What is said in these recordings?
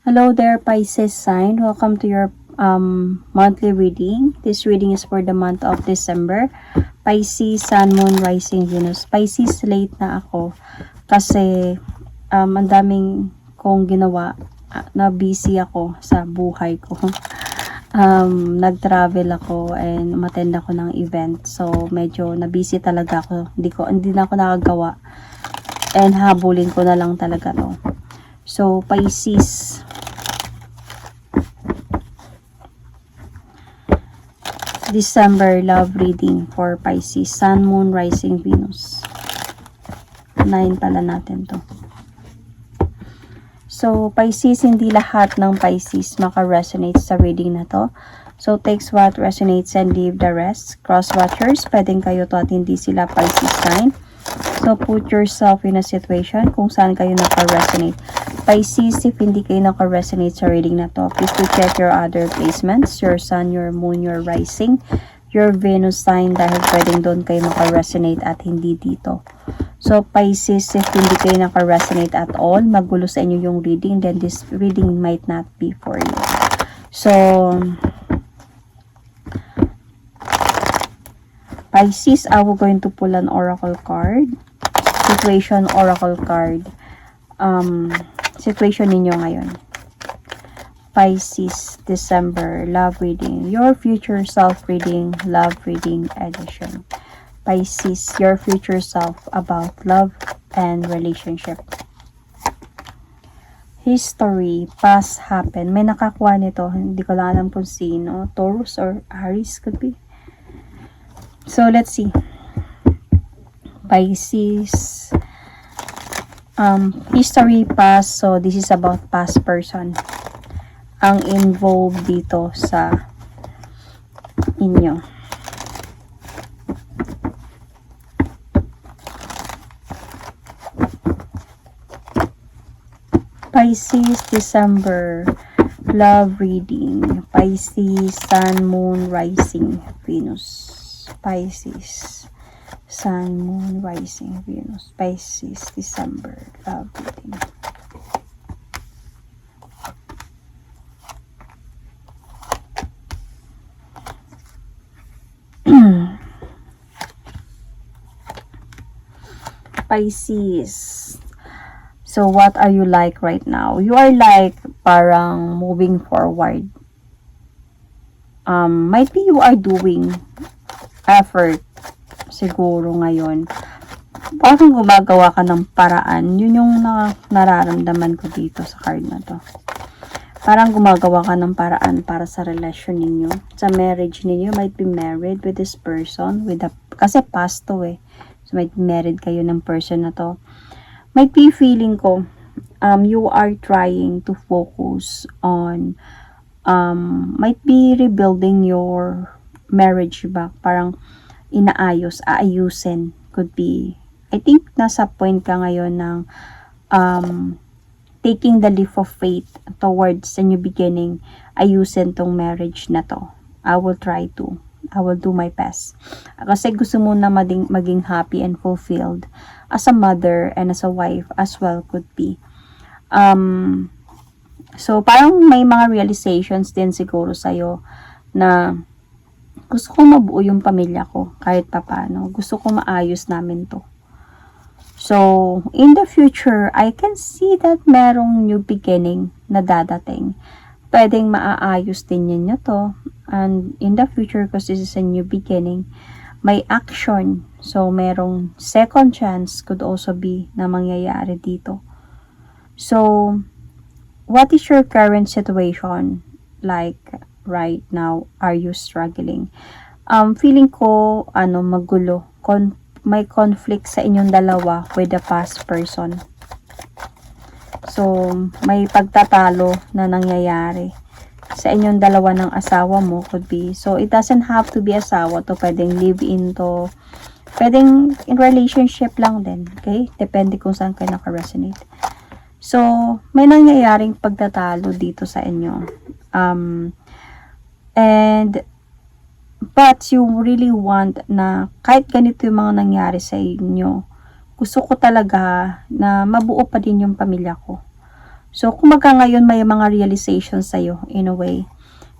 Hello there, Pisces sign. Welcome to your monthly reading. This reading is for the month of December. Pisces, Sun, Moon, Rising, Venus. Pisces, late na ako kasi ang daming kong ginawa. Na busy ako sa buhay ko. Nag-travel ako and umattend ako ng event. So, medyo na-busy talaga ako. Hindi na ako nakagawa. And habulin ko na lang talaga to. So, Pisces, December love reading for Pisces, Sun, Moon, Rising, Venus. 9 pala natin to. So, Pisces, hindi lahat ng Pisces maka-resonate sa reading na to. So, takes what resonates and leave the rest. Cross-watchers, pwedeng kayo to at hindi sila Pisces sign. So, put yourself in a situation kung saan kayo naka-resonate. Pisces, if hindi kayo naka-resonate sa reading na to, please to check your other placements, your Sun, your Moon, your Rising, your Venus sign, dahil pwedeng doon kayo maka-resonate at hindi dito. So, Pisces, if hindi kayo naka-resonate at all, magulo sa inyo yung reading, then this reading might not be for you. So, Pisces, I will going to pull an oracle card. Situation oracle card. Situation ninyo ngayon. Pisces, December, love reading. Your future self reading, love reading edition. Pisces, your future self about love and relationship. History, past happen. May nakakuha nito. Hindi ko lang alam kung sino. Taurus or Aries could be. So, let's see. Pisces. History, past. So, this is about past person. Ang involved dito sa inyo. Pisces, December, love reading. Pisces, Sun, Moon, Rising, Venus. Pisces, Sun, Moon, Rising, Venus. Pisces, December, love reading. Pisces. So, what are you like right now? You are like parang moving forward. Might be you are doing effort siguro ngayon. Parang gumagawa ka ng paraan. Yun yung nararamdaman ko dito sa card na to. Parang gumagawa ka ng paraan para sa relasyon ninyo. Sa marriage ninyo, might be married with this person. Kasi past to eh. So, might be married kayo ng person na to. Might be feeling ko, you are trying to focus on, might be rebuilding your marriage back. Parang aayusin. Could be, I think nasa point ka ngayon ng, taking the leap of faith towards a new beginning. Ayusin tong marriage na to. I will do my best. Kasi gusto mo na maging happy and fulfilled as a mother and as a wife as well could be. So, parang may mga realizations din siguro sa'yo na gusto ko mabuo yung pamilya ko kahit papano. Gusto ko maayos namin to. So, in the future, I can see that merong new beginning na dadating. Pwedeng maaayos din ninyo to. And in the future, because this is a new beginning, may action. So, merong second chance could also be na mangyayari dito. So, what is your current situation like right now? Are you struggling? Feeling ko, magulo. May conflict sa inyong dalawa with the past person. So, may pagtatalo na nangyayari sa inyong dalawa ng asawa mo could be. So, it doesn't have to be asawa to. Pwedeng live-in to. Pwedeng in relationship lang din. Okay? Depende kung saan kayo naka-resonate. So, may nangyayaring pagtatalo dito sa inyo. But you really want na kahit ganito yung mga nangyari sa inyo, gusto ko talaga na mabuo pa din yung pamilya ko. So, kumaga ngayon may mga realizations sa'yo in a way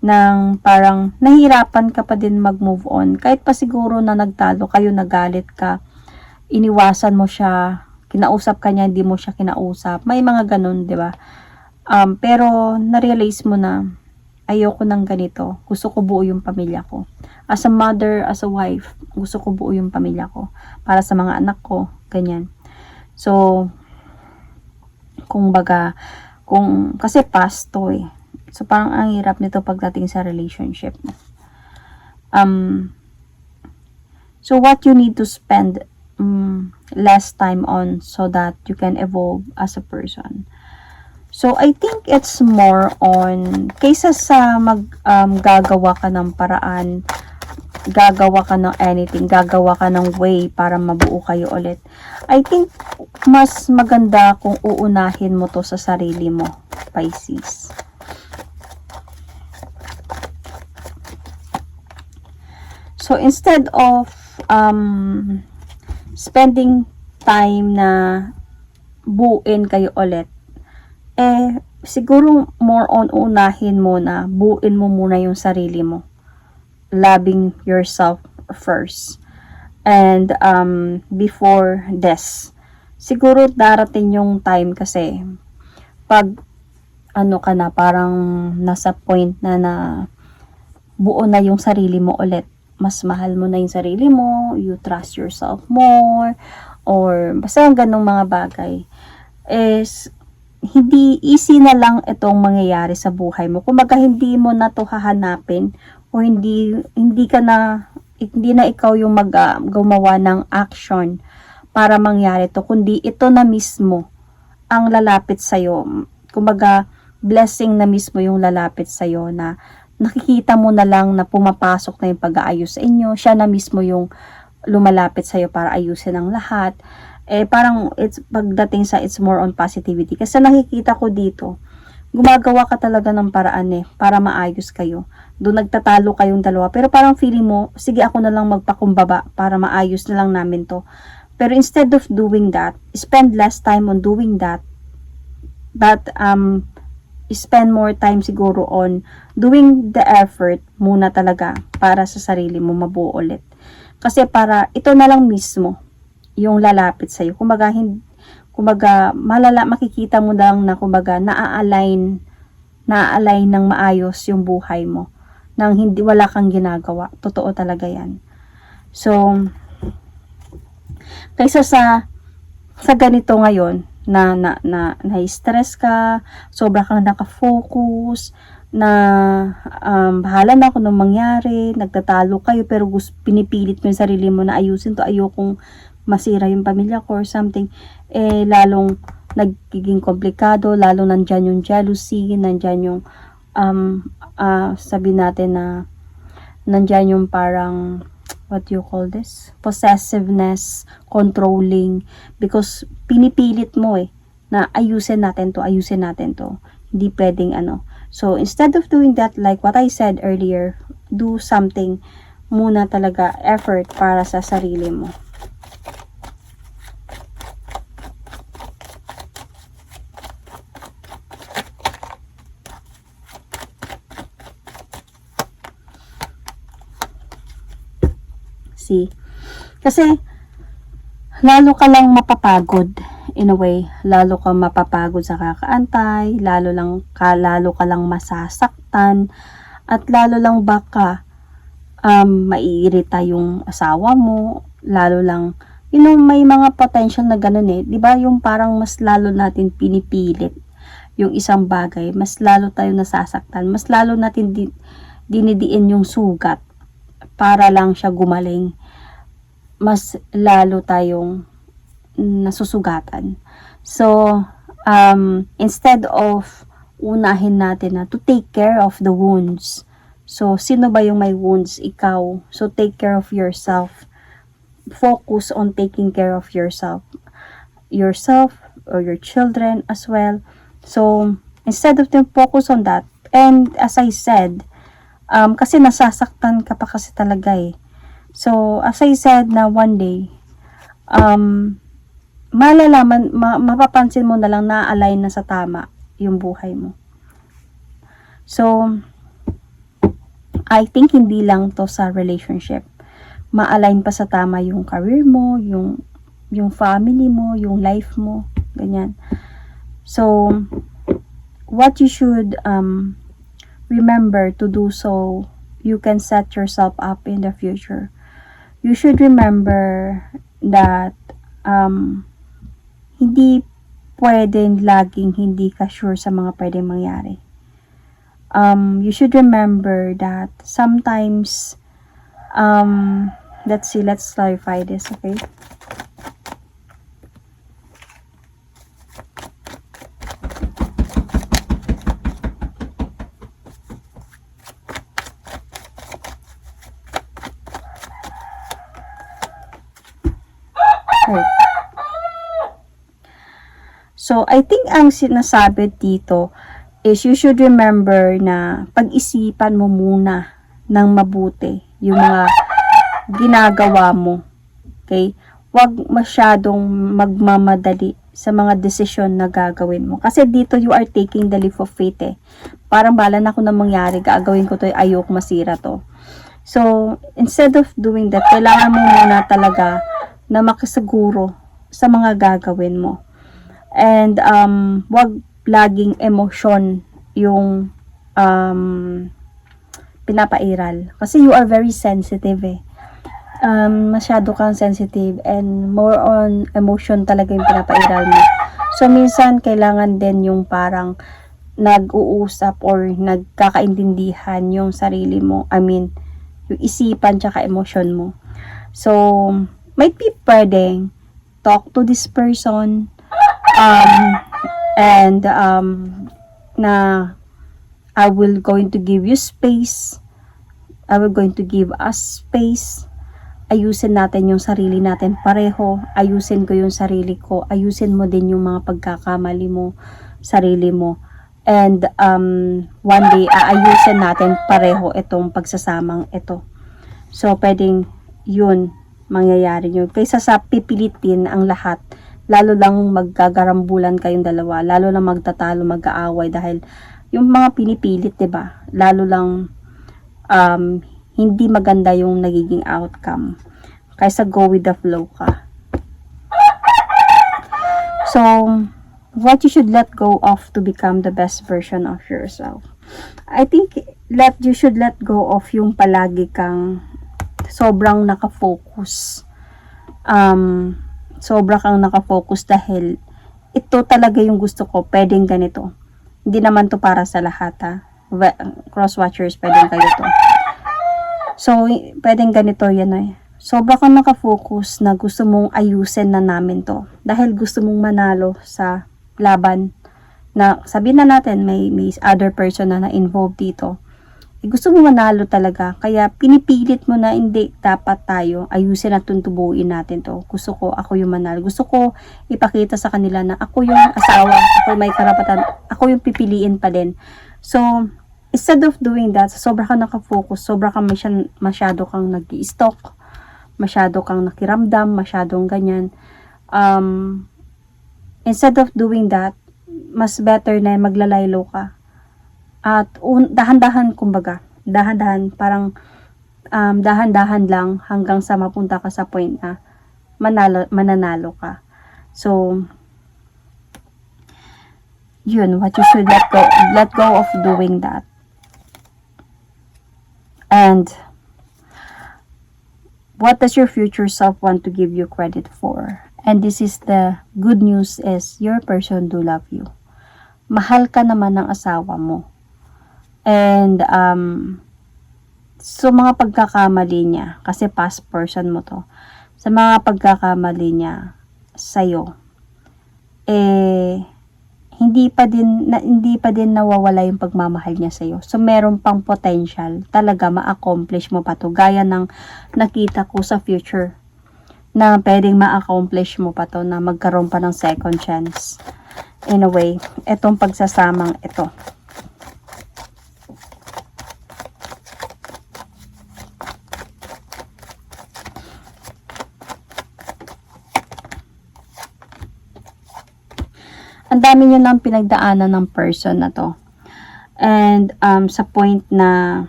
nang parang nahihirapan ka pa din mag-move on. Kahit pa siguro na nagtalo kayo, nagalit ka, iniwasan mo siya, kinausap ka niya, hindi mo siya kinausap. May mga ganun, di ba? Pero na-realize mo na ayoko ng ganito. Gusto ko buo yung pamilya ko. As a mother, as a wife, gusto ko buo yung pamilya ko. Para sa mga anak ko, ganyan. So, kasi past to eh. So, parang ang hirap nito pagdating sa relationship. So, what you need to spend less time on so that you can evolve as a person. So, I think it's more on, kaysa sa gagawa ka ng paraan, gagawa ka ng anything, gagawa ka ng way para mabuo kayo ulit. I think, mas maganda kung uunahin mo to sa sarili mo, Pisces. So, instead of spending time na buuin kayo ulit, siguro more on unahin mo na buuin mo muna yung sarili mo. Loving yourself first. And before this, siguro darating yung time kasi pag ka na, parang nasa point na buo na yung sarili mo ulit. Mas mahal mo na yung sarili mo, you trust yourself more, or basta ganong mga bagay, is hindi easy na lang itong mangyayari sa buhay mo. Kumbaga hindi mo na to hahanapin, o hindi na ikaw yung gumawa ng action para mangyari to, kundi ito na mismo ang lalapit sa'yo. Kumbaga, blessing na mismo yung lalapit sa'yo na nakikita mo na lang na pumapasok na yung pag-aayos sa inyo. Siya na mismo yung lumalapit sa'yo para ayusin ang lahat. Parang pagdating sa it's more on positivity. Kasi nakikita ko dito, gumagawa ka talaga ng paraan para maayos kayo. Doon nagtatalo kayong dalawa. Pero parang feeling mo, sige ako na lang magpakumbaba para maayos na lang namin to. Pero instead of doing that, spend less time on doing that. But, spend more time siguro on doing the effort muna talaga para sa sarili mo mabuo ulit. Kasi para ito na lang mismo yung lalapit sa'yo. Kumbaga, makikita mo lang na kumbaga na-align ng maayos yung buhay mo. Nang wala kang ginagawa. Totoo talaga yan. So, kaysa sa ganito ngayon, na-stress ka, sobra kang nakafocus, na bahala na kung anong mangyari, nagtatalo kayo, pero pinipilit mo yung sarili mo na ayusin to, ayokong masira yung pamilya ko or something, lalong nagiging komplikado, lalong nandyan yung jealousy, nandyan yung sabi natin na nandyan yung parang what do you call this? Possessiveness, controlling, because pinipilit mo na ayusin natin to. Hindi pwedeng So, instead of doing that, like what I said earlier, do something muna talaga, effort para sa sarili mo. Kasi lalo ka lang mapapagod in a way, lalo ka mapapagod sa kakaantay, lalo ka lang masasaktan, at lalo lang baka maiirita yung asawa mo, lalo lang may mga potential na ganun 'di ba, yung parang mas lalo natin pinipilit yung isang bagay, mas lalo tayo nasasaktan, mas lalo natin dinidiin yung sugat para lang siya gumaling, mas lalo tayong nasusugatan. So, instead of unahin natin na to take care of the wounds. So, sino ba yung may wounds? Ikaw. So, take care of yourself. Focus on taking care of yourself. Yourself or your children as well. So, instead of them focus on that, and as I said, kasi nasasaktan ka pa kasi talaga So, as I said na one day, mapapansin mo na lang na align na sa tama yung buhay mo. So, I think hindi lang to sa relationship. Ma-align pa sa tama yung career mo, yung family mo, yung life mo, ganyan. So, what you should remember to do so you can set yourself up in the future. You should remember that hindi pwedeng laging hindi ka sure sa mga pwedeng mangyari. You should remember that sometimes let's clarify this, okay? Okay. So, I think ang sinasabi dito is you should remember na pag-isipan mo muna ng mabuti yung mga ginagawa mo. Okay? Huwag masyadong magmamadali sa mga desisyon na gagawin mo. Kasi dito you are taking the leap of faith eh. Parang bala na kung na mangyari, gagawin ko to, ayok masira to. So, instead of doing that, kailangan mo muna talaga na makisaguro sa mga gagawin mo. And wag laging emosyon yung pinapairal. Kasi you are very sensitive eh. Masyado kang sensitive and more on emotion talaga yung pinapairal mo. So, minsan kailangan din yung parang nag-uusap or nagkakaintindihan yung sarili mo. I mean, yung isipan tsaka emosyon mo. So, might be pwedeng talk to this person and na I will going to give you space. I will going to give us space. Ayusin natin yung sarili natin pareho. Ayusin ko yung sarili ko. Ayusin mo din yung mga pagkakamali mo, sarili mo. And one day, aayusin natin pareho itong pagsasamang ito. So, pwedeng yun, mangyayari yun. Kaysa sa pipilitin ang lahat, lalo lang magkagarambulan kayong dalawa, lalo lang magtatalo, mag-aaway dahil yung mga pinipilit, 'di ba? Lalo lang hindi maganda yung nagiging outcome. Kaysa go with the flow ka. So, what you should let go of to become the best version of yourself. I think you should let go of yung palagi kang sobrang nakafocus. Sobra kang nakafocus dahil ito talaga yung gusto ko, pwedeng ganito. Hindi naman to para sa lahat ha. Cross-watchers, pwedeng kayo to. So, pwedeng ganito yan eh. Sobra kang nakafocus na gusto mong ayusin na namin to. Dahil gusto mong manalo sa laban na sabihin na natin may other person na na-involved dito. Gusto mo manalo talaga. Kaya pinipilit mo na hindi dapat tayo ayusin at tuntubuin natin to. Gusto ko, ako yung manalo. Gusto ko ipakita sa kanila na ako yung asawa, ako may karapatan, ako yung pipiliin pa din. So, instead of doing that, sobra kang nakafocus, sobra kang masyado kang nag-i-stalk, masyado kang nakiramdam, masyadong ganyan. Instead of doing that, mas better na maglalaylo ka. At dahan-dahan kumbaga, dahan-dahan parang dahan-dahan lang hanggang sa mapunta ka sa point na mananalo ka. So yun, what you should let go of doing that. And what does your future self want to give you credit for? And this is the good news is your person do love you. Mahal ka naman ng asawa mo. And, so mga pagkakamali niya, kasi past person mo to, sa mga pagkakamali niya sa'yo, hindi pa din nawawala yung pagmamahal niya sa'yo. So, meron pang potential talaga ma-accomplish mo pa to. Gaya ng nakita ko sa future, na pwedeng ma-accomplish mo pa to, na magkaroon pa ng second chance. In a way, itong pagsasamang ito. Ang dami nyo nang pinagdaanan ng person na to. And sa point na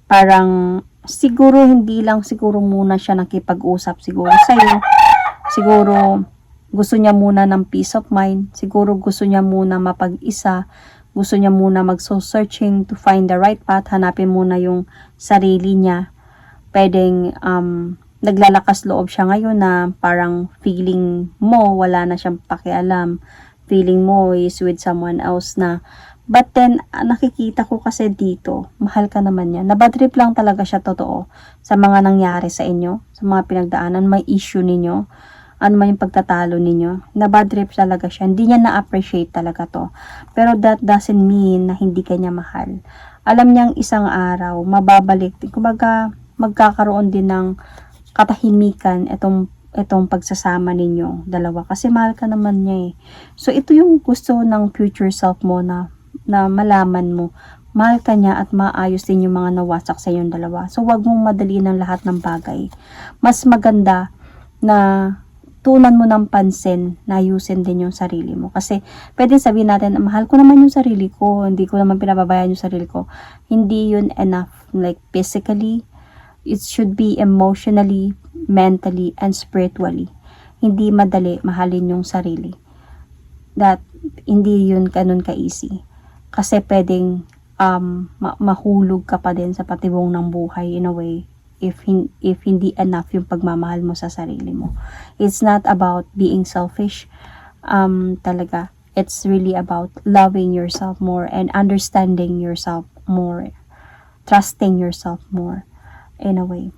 parang siguro hindi lang siguro muna siya nakipag-usap siguro sa'yo. Siguro gusto niya muna ng peace of mind. Siguro gusto niya muna mapag-isa. Gusto niya muna mag-searching to find the right path. Hanapin muna yung sarili niya. Pwedeng naglalakas loob siya ngayon na parang feeling mo wala na siyang pakialam. Feeling mo is with someone else na. But then, nakikita ko kasi dito, mahal ka naman niya. Nabadrip lang talaga siya totoo sa mga nangyari sa inyo, sa mga pinagdaanan, may issue ninyo, ano man yung pagtatalo ninyo. Nabadrip talaga siya. Hindi niya na-appreciate talaga to. Pero that doesn't mean na hindi ka niya mahal. Alam niyang isang araw, mababalik. Kumbaga, magkakaroon din ng katahimikan itong pagsasama ninyo dalawa. Kasi mahal ka naman niya eh. So, ito yung gusto ng future self mo na malaman mo, mahal ka niya at maayos din yung mga nawasak sa yung dalawa. So, wag mong madali ng lahat ng bagay. Mas maganda na tunan mo ng pansin na ayusin din yung sarili mo. Kasi, pwede sabihin natin, mahal ko naman yung sarili ko, hindi ko naman pinababayaan yung sarili ko. Hindi yun enough. Like, physically, it should be emotionally, mentally, and spiritually. Hindi madali mahalin yung sarili. That, hindi yun ganun ka-easy. Kasi pwedeng mahulog ka pa din sa patibong ng buhay in a way if hindi enough yung pagmamahal mo sa sarili mo. It's not about being selfish. Talaga, it's really about loving yourself more and understanding yourself more. Trusting yourself more in a way.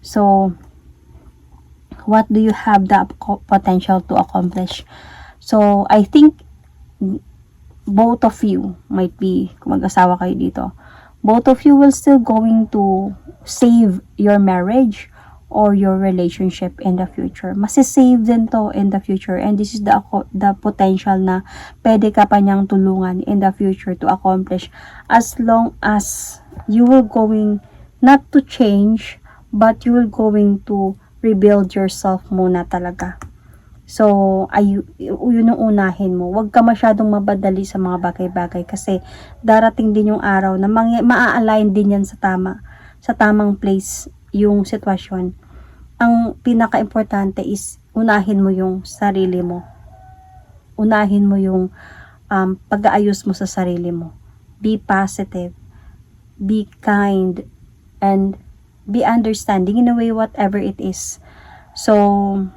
So, what do you have the potential to accomplish? So, I think both of you might be, kung mag-asawa kayo dito, both of you will still going to save your marriage or your relationship in the future. Masisave din to in the future, and this is the potential na pwede ka pa niyang tulungan in the future to accomplish as long as you will going not to change, but you will going to rebuild yourself muna talaga. So, yun ang unahin mo. Huwag ka masyadong mabadali sa mga bagay-bagay kasi darating din yung araw na maa-align din yan sa tamang place yung sitwasyon. Ang pinaka-importante is unahin mo yung sarili mo. Unahin mo yung pag-aayos mo sa sarili mo. Be positive. Be kind. And be understanding in a way whatever it is. So,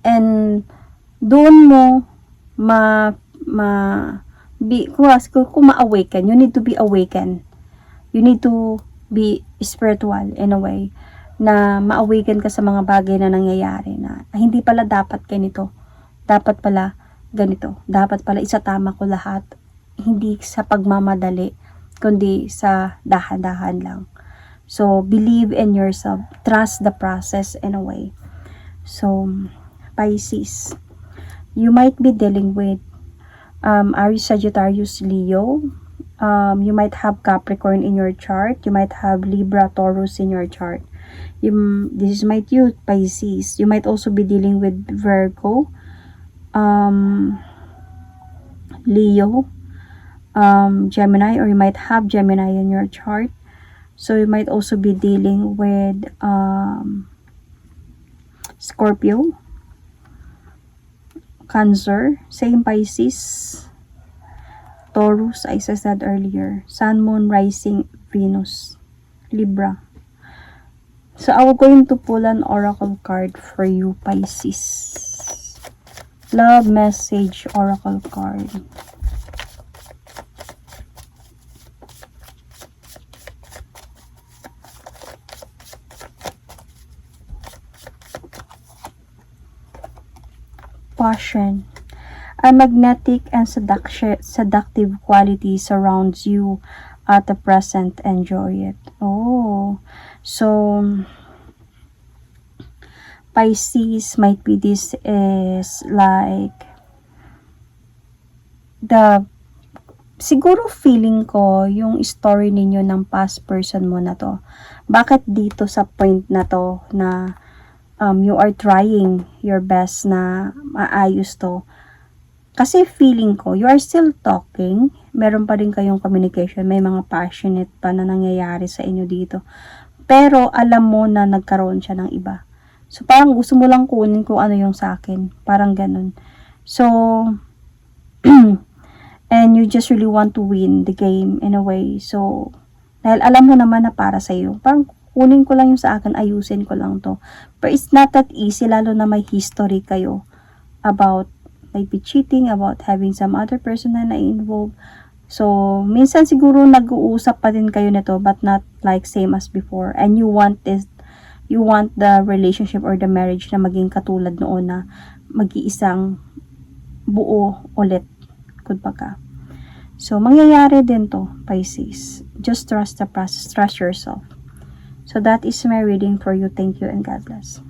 and doon mo kung ma-awaken, you need to be awakened. You need to be spiritual in a way na ma-awaken ka sa mga bagay na nangyayari na hindi pala dapat ganito, dapat pala ganito, dapat pala isatama ko lahat, hindi sa pagmamadali kundi sa dahan-dahan lang. So believe in yourself, trust the process in a way. So Pisces, you might be dealing with Aries, Sagittarius, Leo. You might have Capricorn in your chart. You might have Libra, Taurus in your chart. This might you, Pisces. You might also be dealing with Virgo, Leo, Gemini, or you might have Gemini in your chart. So you might also be dealing with Scorpio, Cancer, same Pisces, Taurus, as I said earlier, Sun, Moon, Rising, Venus, Libra. So I will going to pull an oracle card for you, Pisces. Love message oracle card. Passion. A magnetic and seductive quality surrounds you at the present. Enjoy it. Oh, so Pisces, might be this is like siguro feeling ko yung story ninyo ng past person mo na to. Bakit dito sa point na to na you are trying your best na maayos to? Kasi feeling ko, you are still talking, meron pa rin kayong communication, may mga passionate pa na nangyayari sa inyo dito. Pero, alam mo na nagkaroon siya ng iba. So, parang gusto mo lang kunin kung ano yung sa akin. Parang ganun. So, and you just really want to win the game in a way. So, dahil alam mo naman na para sa iyo, parang kunin ko lang yung sa akin, ayusin ko lang to. But it's not that easy, lalo na may history kayo about maybe cheating, about having some other person na na-involve. So, minsan siguro nag-uusap pa din kayo nito, but not like same as before. And you want the relationship or the marriage na maging katulad noon na mag-iisang buo ulit. Kumbaga. So, mangyayari din to, Pisces. Just trust the process. Trust yourself. So, that is my reading for you. Thank you and God bless.